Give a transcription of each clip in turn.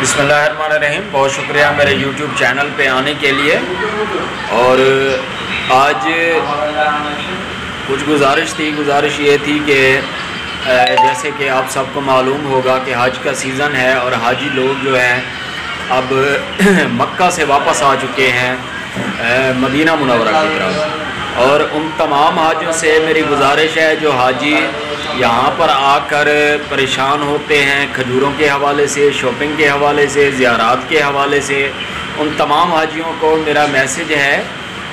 بسم اللہ الرحمن الرحیم. بہت شکریہ میرے یوٹیوب چینل پہ آنے کے لیے. اور آج کچھ گزارش یہ تھی کہ جیسے کہ آپ سب کو معلوم ہوگا کہ حج کا سیزن ہے اور حاجی لوگ جو ہیں اب مکہ سے واپس آ چکے ہیں مدینہ منورہ کی طرف. اور ان تمام حاجیوں سے میری گزارش ہے جو حاجی یہاں پر آ کر پریشان ہوتے ہیں کھجوروں کے حوالے سے، شاپنگ کے حوالے سے، زیارات کے حوالے سے، ان تمام حاجیوں کو میرا میسیج ہے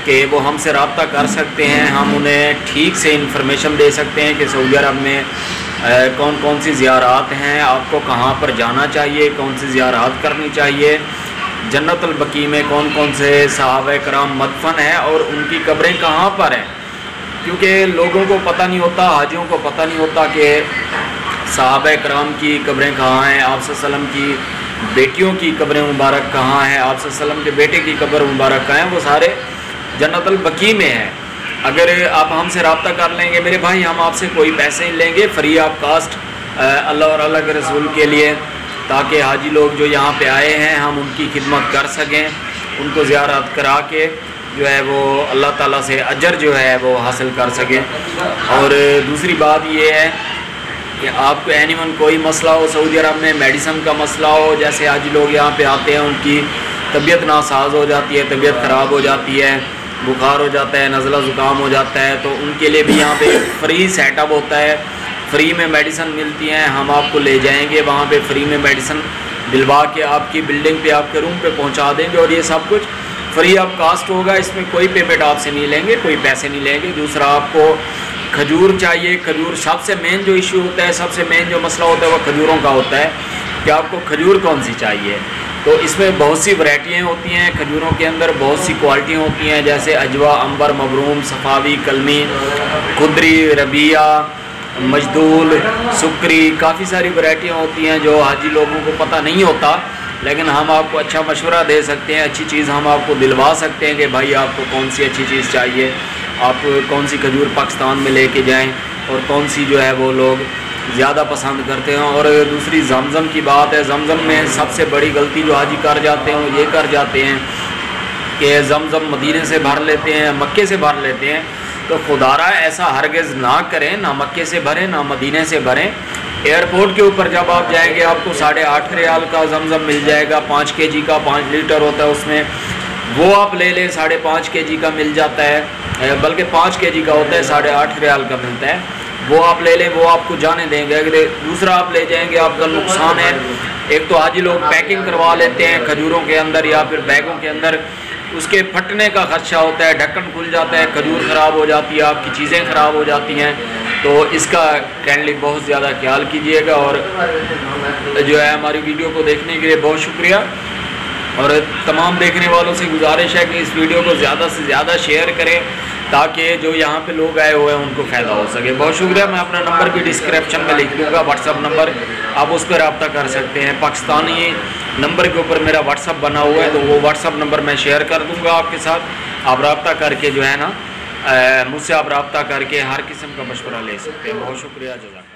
کہ وہ ہم سے رابطہ کر سکتے ہیں. ہم انہیں ٹھیک سے انفارمیشن دے سکتے ہیں کہ سعودی عرب میں کون کون سی زیارات ہیں، آپ کو کہاں پر جانا چاہیے، کون سی زیارات کرنی چاہیے، جنت البقیع میں کون کون سے صحابہ کرام مدفن ہیں اور ان کی قبریں کہاں پر ہیں. کیونکہ لوگوں کو پتہ نہیں ہوتا، حاجیوں کو پتہ نہیں ہوتا کہ صحابہ کرام کی قبریں کہاں ہیں، آپ صلی اللہ علیہ وسلم کی بیٹیوں کی قبریں مبارک کہاں ہیں، آپ صلی اللہ علیہ وسلم کے بیٹے کی قبر مبارک کہاں ہیں، وہ سارے جنت البقیع میں ہیں. اگر آپ ہم سے رابطہ کر لیں گے میرے بھائی، ہم آپ سے کوئی پیسے نہیں لیں گے، فری آف کاسٹ اللہ اور اللہ کے رسول کے لیے، تاکہ حاجی لوگ جو یہاں پہ آئے ہیں ہم ان کی خدمت کر سکیں، ان کو زیارت کرا کے جو ہے وہ اللہ تعالیٰ سے اجر جو ہے وہ حاصل کر سکیں. اور دوسری بات یہ ہے کہ آپ کو اینیون کوئی مسئلہ ہو سعودی عرب میں، میڈیسن کا مسئلہ ہو، جیسے حاجی لوگ یہاں پہ آتے ہیں ان کی طبیعت ناساز ہو جاتی ہے، طبیعت خراب ہو جاتی ہے، بخار ہو جاتا ہے، نزلہ زکام ہو جاتا ہے، تو ان کے لیے بھی یہاں پہ فری سیٹ اپ ہوتا ہے، فری میں میڈیسن ملتی ہیں. ہم آپ کو لے جائیں گے وہاں پہ، فری میں میڈیسن دلوا کے آپ کی بلڈنگ پہ آپ کے روم پہ پہنچا دیں گے، اور یہ سب کچھ فری آف کاسٹ ہوگا. اس میں کوئی پیمنٹ آپ سے نہیں لیں گے، کوئی پیسے نہیں لیں گے. دوسرا، آپ کو کھجور چاہیے. کھجور سب سے مین جو ایشو ہوتا ہے، سب سے مین جو مسئلہ ہوتا ہے وہ کھجوروں کا ہوتا ہے کہ آپ کو کھجور کون سی چاہیے. تو اس میں بہت سی ورائٹیاں ہوتی ہیں کھجوروں کے اندر، بہت سی کوالٹیاں ہوتی ہیں، جیسے اجوا، عنبر، مبروم، صفاوی، کلمی، خدری، ربیہ، مجدول، سکری، کافی ساری ورائٹیاں ہوتی ہیں جو حاجی لوگوں کو پتہ نہیں ہوتا. لیکن ہم آپ کو اچھا مشورہ دے سکتے ہیں، اچھی چیز ہم آپ کو دلوا سکتے ہیں کہ بھائی آپ کو کون سی اچھی چیز چاہیے، آپ کون سی کھجور پاکستان میں لے کے جائیں اور کون سی جو ہے وہ لوگ زیادہ پسند کرتے ہیں. اور دوسری زمزم کی بات ہے. زمزم میں سب سے بڑی غلطی جو حاجی کر جاتے ہیں وہ یہ کر جاتے ہیں کہ زمزم مدینے سے بھر لیتے ہیں، مکے سے بھر لیتے ہیں. تو خدارہ ایسا ہرگز نہ کریں، نہ مکے سے بھریں نہ مدینے سے بھریں. ایئرپورٹ کے اوپر جب آپ جائیں گے آپ کو 8.5 ریال کا زمزم مل جائے گا، 5 kg کا، 5 لیٹر ہوتا ہے اس میں، وہ آپ لے لیں. 5.5 kg کا مل جاتا ہے، بلکہ 5 kg کا ہوتا ہے، 8.5 ریال کا ملتا ہے. وہ آپ لے لیں، وہ آپ کو جانے دیں گے. اگر دوسرا آپ لے جائیں گے آپ کا نقصان ہے. ایک تو حاجی لوگ پیکنگ کروا لیتے ہیں کھجوروں کے اندر یا پھر بیگوں کے اندر، اس کے پھٹنے کا خدشہ ہوتا ہے، ڈھکن کھل جاتا ہے، کھجور خراب ہو جاتی ہے، آپ کی چیزیں خراب ہو جاتی ہیں. تو اس کا کائنڈلی بہت زیادہ خیال کیجیے گا. اور جو ہے ہماری ویڈیو کو دیکھنے کے لیے بہت شکریہ. اور تمام دیکھنے والوں سے گزارش ہے کہ اس ویڈیو کو زیادہ سے زیادہ شیئر کریں تاکہ جو یہاں پہ لوگ آئے ہوئے ہیں ان کو فائدہ ہو سکے. بہت شکریہ. میں اپنا نمبر بھی ڈسکرپشن میں لکھ دوں گا، واٹس ایپ نمبر، آپ اس پہ رابطہ کر سکتے ہیں. پاکستانی نمبر کے اوپر میرا واٹس ایپ بنا ہوا ہے، تو وہ واٹس ایپ نمبر میں شیئر کر دوں گا آپ کے ساتھ. آپ رابطہ کر کے جو ہے نا مجھ سے آپ رابطہ کر کے ہر قسم کا مشورہ لے سکتے ہیں. بہت شکریہ. جزاک.